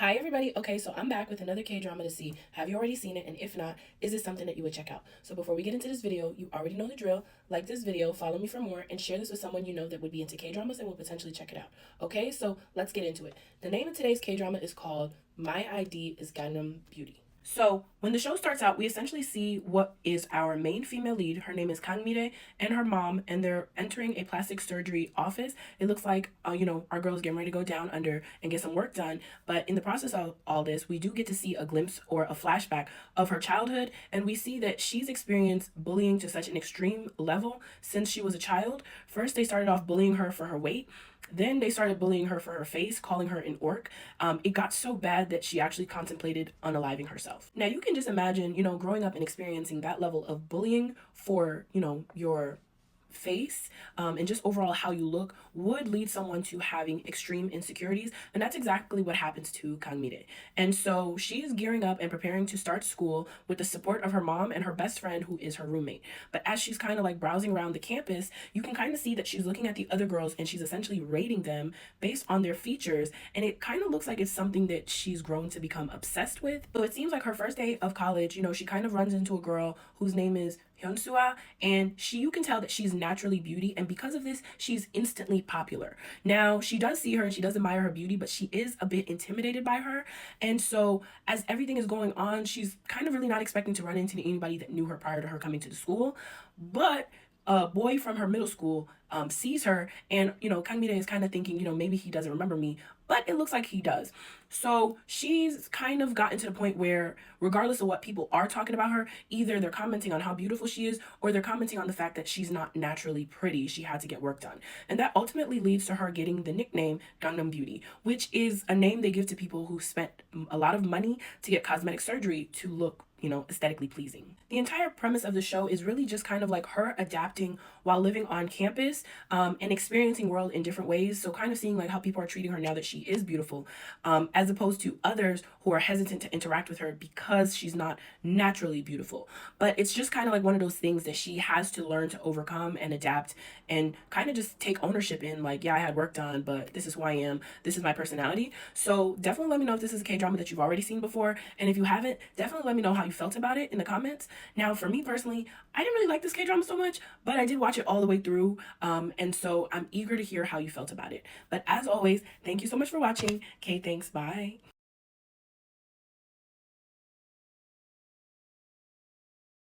Hi everybody. Okay, so I'm back with another K-drama to see. Have you already seen it? And if not, is this something that you would check out? So before we get into this video, you already know the drill. Like this video, follow me for more, and share this with someone you know that would be into K-dramas and will potentially check it out. Okay, so let's get into it. The name of today's K-drama is called My ID is Gangnam Beauty. So when the show starts out, we essentially see what is our main female lead. Her name is Kang Mire and her mom, and they're entering a plastic surgery office. It looks like, our girl's getting ready to go down under and get some work done. But in the process of all this, we do get to see a glimpse or a flashback of her childhood, and we see that she's experienced bullying to such an extreme level since she was a child. First, they started off bullying her for her weight. Then they started bullying her for her face, calling her an orc. It got so bad that she actually contemplated unaliving herself. Now you can just imagine, growing up and experiencing that level of bullying for, your face, and just overall how you look would lead someone to having extreme insecurities, and that's exactly what happens to Kangmire. And so she is gearing up and preparing to start school with the support of her mom and her best friend, who is her roommate. But as she's kind of like browsing around the campus, you can kind of see that she's looking at the other girls and she's essentially rating them based on their features, and it kind of looks like it's something that she's grown to become obsessed with. So it seems like her first day of college, she kind of runs into a girl whose name is Hyunsua, and you can tell that she's naturally beauty, and because of this, she's instantly popular. Now, she does see her and she does admire her beauty, but she is a bit intimidated by her. And so, as everything is going on, she's kind of really not expecting to run into anybody that knew her prior to her coming to the school. But a boy from her middle school sees her, and Kangmire is kind of thinking, maybe he doesn't remember me, but it looks like he does. So she's kind of gotten to the point where, regardless of what people are talking about her, either they're commenting on how beautiful she is, or they're commenting on the fact that she's not naturally pretty. She had to get work done, and that ultimately leads to her getting the nickname Gangnam Beauty, which is a name they give to people who spent a lot of money to get cosmetic surgery to look aesthetically pleasing. The entire premise of the show is really just kind of like her adapting while living on campus, and experiencing world in different ways. So kind of seeing like how people are treating her now that she is beautiful, as opposed to others who are hesitant to interact with her because she's not naturally beautiful. But it's just kind of like one of those things that she has to learn to overcome and adapt, and kind of just take ownership in, like, yeah, I had work done, but this is who I am. This is my personality. So definitely let me know if this is a K-drama that you've already seen before. And if you haven't, definitely let me know how you felt about it in the comments. Now, for me personally, I didn't really like this K-drama so much, but I did watch it all the way through. And so I'm eager to hear how you felt about it. But as always, thank you so much for watching. Okay, thanks. Bye.